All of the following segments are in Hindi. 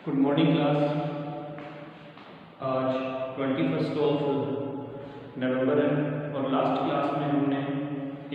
Good morning class. आज 21 ऑफ नवंबर है और लास्ट क्लास में हमने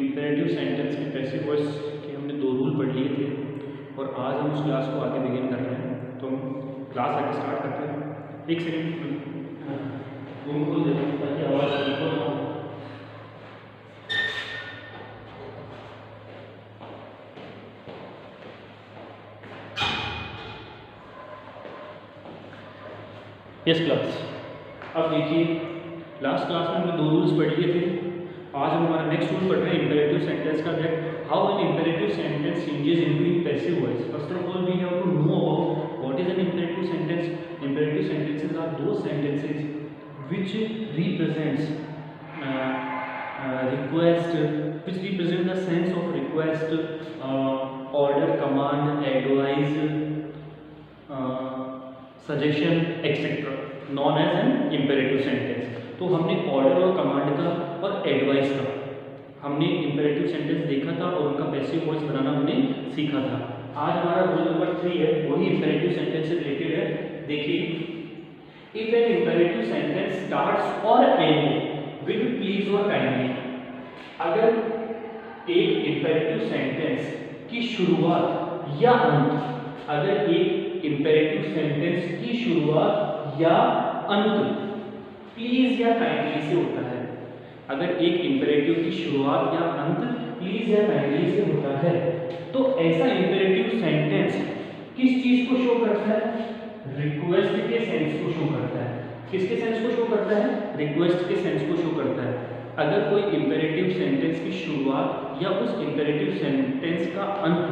इम्पेरेटिव सेंटेंस के पैसिव वॉइस के हमने 2 रूल पढ़ लिए थे और आज हम उस क्लास को आगे बिगिन कर रहे हैं। तो हम क्लास आगे स्टार्ट करते हैं। एक सेकेंड रूम खोल देते हैं ताकि आवाज़ बिल्कुल ना हो। यस क्लास, अब देखिए लास्ट क्लास में हमने 2 रूल्स पढ़ लिए थे। आज हम हमारा नेक्स्ट रूल पढ़ रहे हैं इम्पेरेटिव सेंटेंस का, that how an imperative sentence changes into passive voice. First of all we have to know about what is an imperative sentence. Imperative sentences are those sentences which represents request, which represent the sense of request, order, command, advice, suggestion etcetera, known as an imperative sentence. तो हमने ऑर्डर और कमांड का और एडवाइस का हमने इम्पेरेटिव सेंटेंस देखा था और उनका पैसिव वॉइस बनाना हमने सीखा था। आज हमारा रूल नंबर 3 है, वही इम्पेरेटिव सेंटेंस से रिलेटेड है। देखिए, if an imperative sentence starts और एंड विद प्लीज और काइंडली, अगर एक इम्पेरेटिव सेंटेंस की शुरुआत या अंत, अगर एक इम्पेरेटिव सेंटेंस की शुरुआत या अंत प्लीज या काइंडली से होता है, अगर एक इम्पेरेटिव की शुरुआत या अंत प्लीज या काइंडली से होता है, तो ऐसा इम्पेरेटिव सेंटेंस किस चीज को शो करता है? रिक्वेस्ट के सेंस को शो करता है। किसके सेंस को शो करता है? रिक्वेस्ट के सेंस को शो करता है। अगर कोई इम्पेरेटिव सेंटेंस की शुरुआत या उस इम्पेरेटिव सेंटेंस का अंत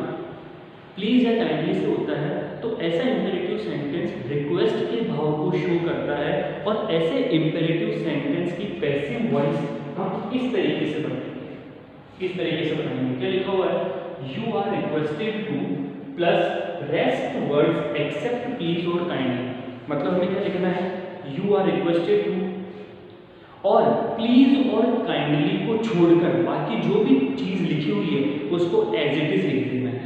प्लीज या काइंडली से होता है, तो ऐसा इम्पेरेटिव सेंटेंस रिक्वेस्ट के भाव को शो करता है और ऐसे इम्पेरेटिव सेंटेंस की पैसिव वॉइस हम इस तरीके से बनाएंगे। इस तरीके से बनाएंगे, क्या लिखा हुआ है? You are requested to plus rest words except please और काइंडली। मतलब हमें क्या लिखना है? यू आर रिक्वेस्टेड टू और प्लीज और काइंडली को छोड़कर बाकी जो भी चीज लिखी हुई है उसको एज इट इज लिख देना है।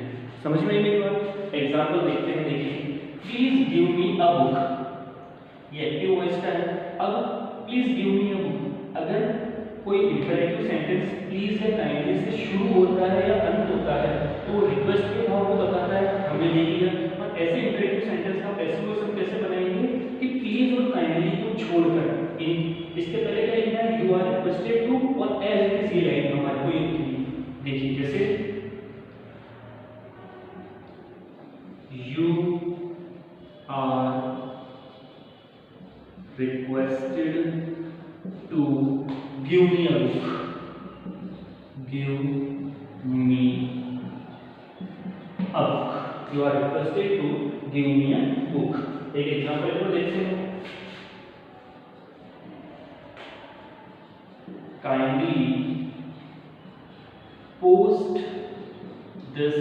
समझ में मेरी बात? एग्जाम्पल देखते हैं। देखिए, please give me a book, ये एक्टिव वॉइस का है। अब please give me a book, अगर कोई इम्पेरेटिव सेंटेंस प्लीज या काइंडली से शुरू होता है या अंत होता है तो रिक्वेस्ट के भाव को बताता है, हमने देख लिया। और ऐसे इम्पेरेटिव सेंटेंस का पैसिव वॉइस हम कैसे बनाएंगे कि प्लीज और काइंडली को छोड़कर इसके पहले क्या लिखना है? यू आर रिक्वेस्टेड टू और एज इट इज, ये लाइन हमारे को ये देखिए, जैसे you are requested to give me a book, give me a book, you are requested to give me a book। एक एग्जांपल को देखते हैं। kindly post this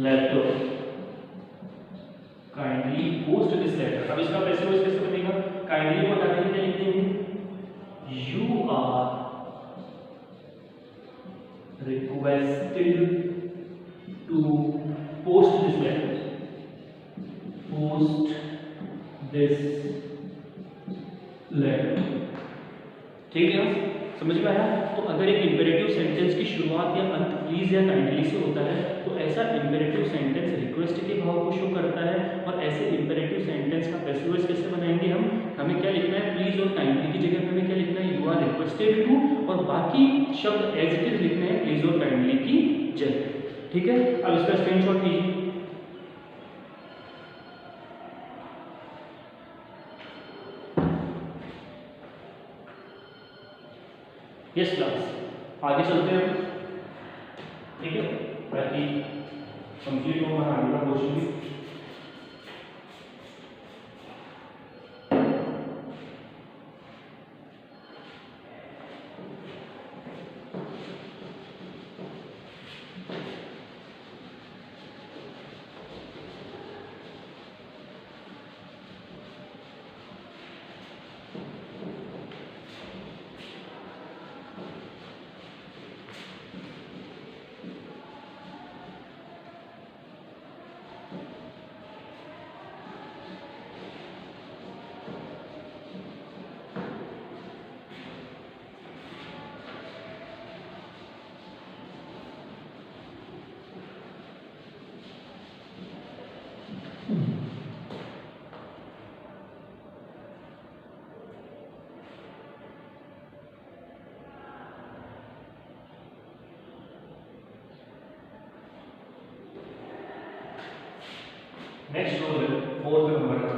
letter, kindly post this letter. अब इसका पैसिव वॉइस कैसे बनेगा? काइंडली को हटाने के लिए लिख देंगे you are requested to post this letter, post this letter. ठीक है, समझ में आया? तो अगर एक इम्पेरेटिव सेंटेंस की शुरुआत या अंत प्लीज या काइंडली से होता है तो ऐसा इम्पेरेटिव सेंटेंस रिक्वेस्ट के भाव को शो करता है। और ऐसे इम्पेरेटिव सेंटेंस का पैसिव वॉइस कैसे बनाएंगे हम? हमें क्या लिखना है? प्लीज और काइंडली की जगह पे हमें क्या लिखना है? यू आर रिक्वेस्टेड टू और बाकी शब्द एज इट इज लिखने हैं प्लीज और काइंडली की जगह। ठीक है, अब इसका स्क्रीनशॉट लीजिए। यस क्लास, आगे चलते हैं। ठीक है, ताकि कंप्लीट हो हमारा आगे का क्वेश्चन भी। नेक्स्ट रूल है 4th नंबर का,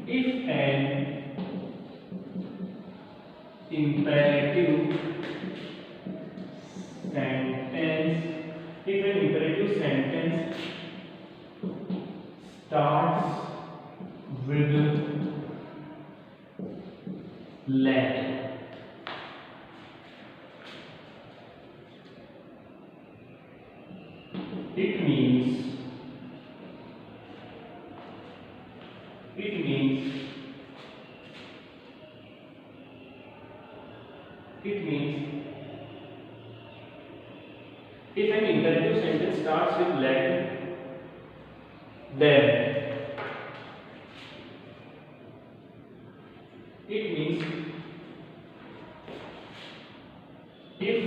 if an imperative sentence starts with let, it means if an imperative sentence starts with let, then it means if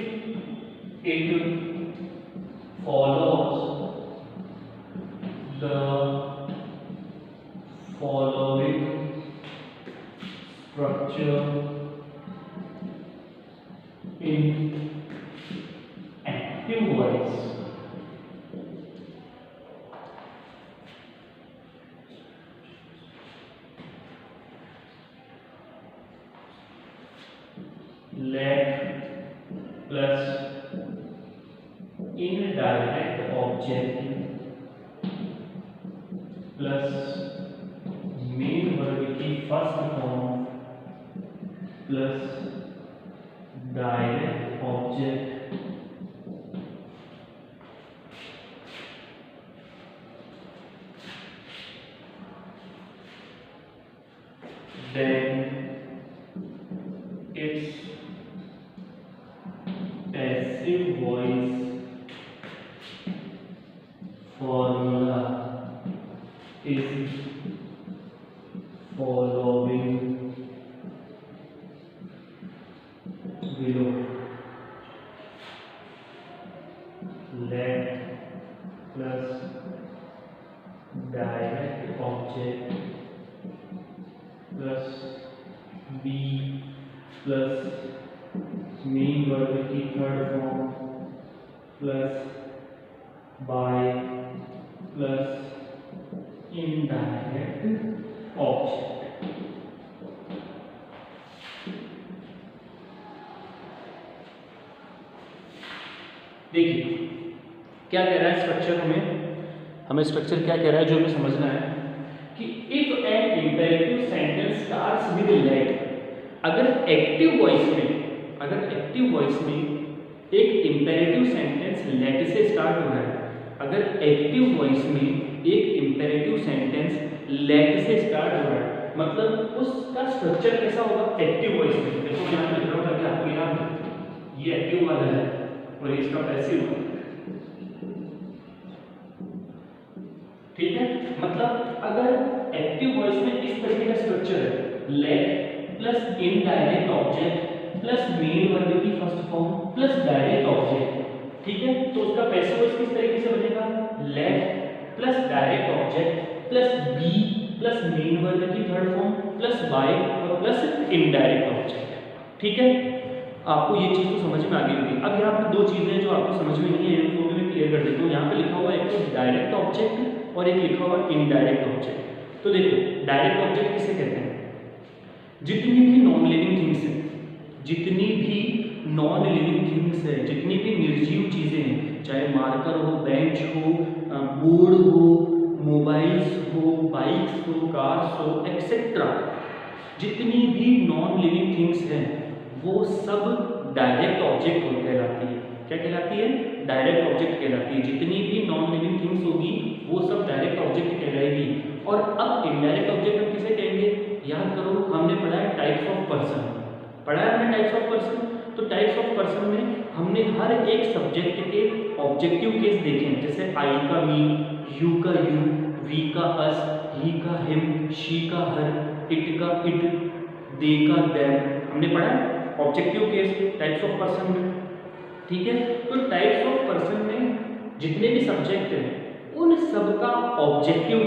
it follows the following structure in active voice, let plus indirect object plus main verb की first form plus direct object then its passive voice formula is following below. Let plus direct object plus be plus main verb की third form plus by plus indirect object. देखिए क्या कह रहा है स्ट्रक्चर, हमें स्ट्रक्चर क्या कह रहा है जो हमें समझना है कि if an imperative sentence starts with let, अगर एक्टिव वॉइस में एक इंपेरेटिव सेंटेंस लेट से स्टार्ट हो रहा है, अगर एक्टिव वॉइस में एक इंपेरेटिव सेंटेंस लेट से स्टार्ट हो रहा है, मतलब उसका स्ट्रक्चर कैसा होगा एक्टिव वॉइस में। देखो यहाँ पे लिख रहा हूँ ताकि आपको याद हो, ये एक्टिव वाला है और इसका पैसिव, ठीक है। मतलब अगर एक्टिव वॉइस में इस तरीके का स्ट्रक्चर है, let plus indirect object plus main verb की first form plus direct object, ठीक है, तो उसका पैसिव वॉइस किस तरीके से बनेगा, let plus direct object plus be plus main verb की थर्ड फॉर्म प्लस बाय और प्लस इनडायरेक्ट ऑब्जेक्ट, ठीक है। आपको ये चीज़ तो समझ में आ गई होगी। अब यहाँ पर दो चीज़ें जो आपको समझ में नहीं है वो भी मैं क्लियर कर देता हूँ। यहाँ पे लिखा हुआ है एक तो डायरेक्ट ऑब्जेक्ट और एक लिखा हुआ इनडायरेक्ट ऑब्जेक्ट। तो देखो डायरेक्ट ऑब्जेक्ट किसे कहते हैं, जितनी भी नॉन लिविंग थिंग्स हैं, जितनी भी निर्जीव चीज़ें हैं, चाहे मार्कर हो, बेंच हो, बोर्ड हो, मोबाइल्स हो, बाइक्स हो, कार्स हो, एक्सेट्रा, जितनी भी नॉन लिविंग थिंग्स हैं वो सब डायरेक्ट ऑब्जेक्ट कहलाती है। क्या कहलाती है, डायरेक्ट ऑब्जेक्ट कहलाती है। जितनी भी नॉन लिविंग थिंग्स होगी वो सब डायरेक्ट ऑब्जेक्ट कहलाएगी। और अब इनडायरेक्ट ऑब्जेक्ट हम किसे कहेंगे, याद करो हमने पढ़ा है टाइप्स ऑफ पर्सन, पढ़ा है हमने टाइप्स ऑफ पर्सन। तो टाइप्स ऑफ पर्सन में हमने हर एक सब्जेक्ट के ऑब्जेक्टिव केस देखे हैं, जैसे आई का मी, यू का यू, वी का अस, ही का हिम, शी का हर, इट का इट, दे का देम, हमने पढ़ा है objective case types of person में, ठीक है। तो टाइप्स ऑफ पर्सन में जितने भी सब्जेक्ट हैं उन सबका ऑब्जेक्टिव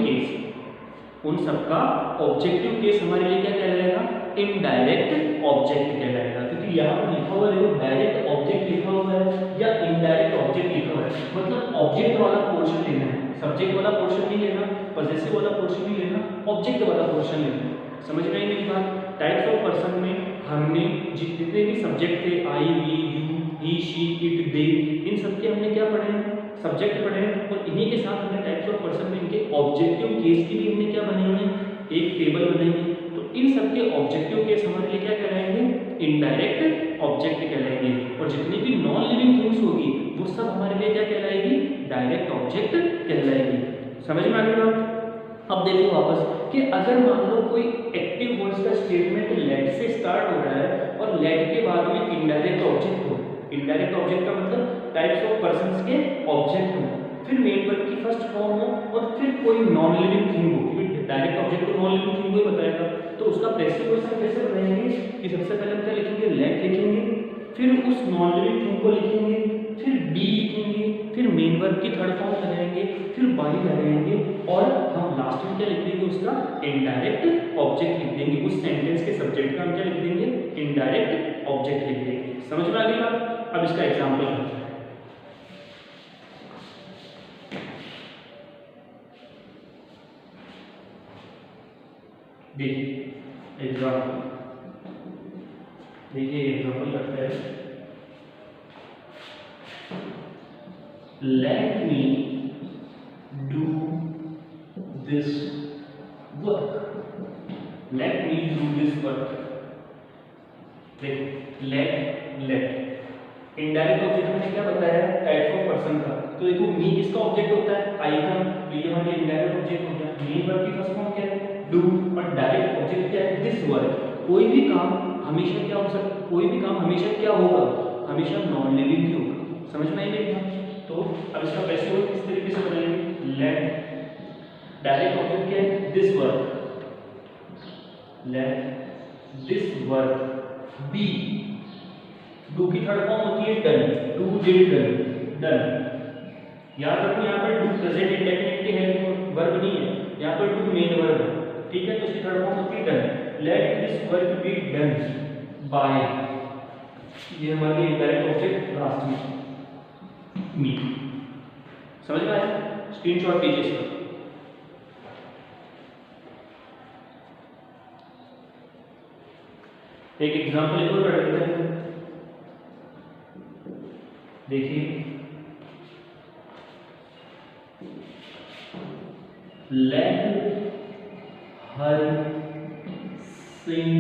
केस, हमारे लिए क्या कहलाएगा, इनडायरेक्ट ऑब्जेक्ट कहलाएगा। क्योंकि यहाँ पर लिखा हुआ है डायरेक्ट ऑब्जेक्ट लिखा हुआ है या इनडायरेक्ट ऑब्जेक्ट लिखा हुआ है, मतलब ऑब्जेक्ट वाला पोर्शन लेना है। सब्जेक्ट वाला पोर्शन नहीं लेना, पॉजेसिव वाला पोर्शन नहीं लेना, ऑब्जेक्ट वाला पोर्शन लेना। समझ में आई मेरी बात? टाइप्स ऑफ पर्सन में हमने जितने भी सब्जेक्ट थे, I, we, you, he, she, it, they, इन सब के हमने क्या पढ़े हैं? सब्जेक्ट पढ़े हैं। और इन्हीं के साथ हमने टाइप्स ऑफ पर्सन में इनके ऑब्जेक्टिव केस की भी हमने क्या बनाई है? एक टेबल बनाई है। तो इन सब के ऑब्जेक्टिव केस हमारे लिए क्या कहलाएंगे? इनडायरेक्ट ऑब्जेक्ट कहलाएंगे। और जितनी भी नॉन लिविंग थिंग्स होगी वो सब हमारे लिए क्या कहलाएगी? डायरेक्ट ऑब्जेक्ट कहलाएगी। समझ में आ गई बात? अब देखो वापस कि अगर मान लो कोई एक्टिव वर्ड्स का स्टेटमेंट लेट से स्टार्ट हो रहा है और लेट के बाद में इनडायरेक्ट ऑब्जेक्ट हो, इनडायरेक्ट ऑब्जेक्ट का मतलब टाइप्स ऑफ पर्संस के ऑब्जेक्ट हो, फिर मेन वर्ब की फर्स्ट फॉर्म हो और फिर कोई नॉन लिविंग थिंग हो, क्योंकि डायरेक्ट ऑब्जेक्ट को नॉन लिविंग थिंग को ही बताएगा। तो उसका पैसिव वॉइस हम कैसे बनाएंगे कि सबसे पहले हम क्या लिखेंगे? लेट लिखेंगे, फिर उस नॉन लिविंग थिंग को लिखेंगे, फिर बी लिखेंगे, फिर मेन वर्ब की थर्ड फॉर्म लगाएंगे, फिर बाई लगाएंगे और हम लास्ट में क्या लिख देंगे? उसका इनडायरेक्ट ऑब्जेक्ट लिख देंगे। उस सेंटेंस के सब्जेक्ट का हम क्या लिख देंगे? इनडायरेक्ट ऑब्जेक्ट लिख देंगे। समझ में आ गई बात? अब इसका एग्जांपल करते हैं। देखिए एग्जांपल, देखिए एग्जांपल करते हैं। Let me do this work, let me do this work. देखो लेट इनडायरेक्ट ऑब्जेक्ट हमने क्या बताया? टाइप्स ऑफ पर्सन का। तो देखो मी किसका ऑब्जेक्ट होता है? आई का। तो ये हमारे इनडायरेक्ट ऑब्जेक्ट होता है। मेन वर्ब की फर्स्ट फॉर्म क्या है? डू। और डायरेक्ट ऑब्जेक्ट क्या है? This work. कोई भी काम हमेशा क्या हो सकता है? कोई भी काम हमेशा क्या होगा? हमेशा नॉन लिविंग ही होगा। समझ में आई मेरी बात? तो अब इसका पैसिव वॉइस किस तरीके से बनाएंगे? लेट डायरेक्ट ऑब्जेक्ट क्या है? This work, let this work be. Do की थर्ड फॉर्म होती है done, do did done, done. याद रखो यहाँ पर डू प्रेजेंट इंडेफिनिट की हेल्प वर्ब नहीं है, यहाँ पर डू मेन वर्ब है, ठीक है? तो इसकी थर्ड फॉर्म होती है done. Late this work be done by, ये हमारी इनडायरेक्ट ऑब्जेक्ट लास्ट में मी। समझ में आया? स्क्रीनशॉट लीजिए इसका। एक एग्जांपल एक और कर लेते हैं। देखिए let her sing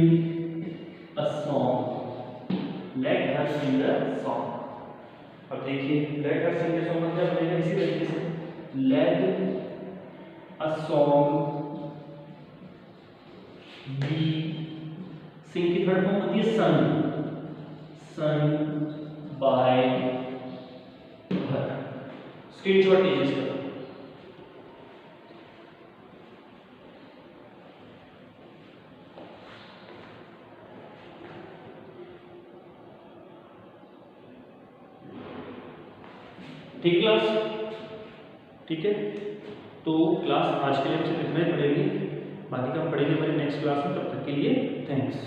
a song, let her sing a song. अब देखिए let her sing a song मतलब बनेगा इसी तरीके से, लेट अ सॉन्ग बी, सिंग की थर्ड फॉर्म होती है सन, सन बाय हर। स्क्रीनशॉट लीजिए इसका। ठीक क्लास? ठीक है, तो क्लास आज के लिए हम सिर्फ इतना ही पढ़ेंगे, बाकी का हम पढ़ेंगे हमारे नेक्स्ट क्लास में। तब तक के लिए थैंक्स।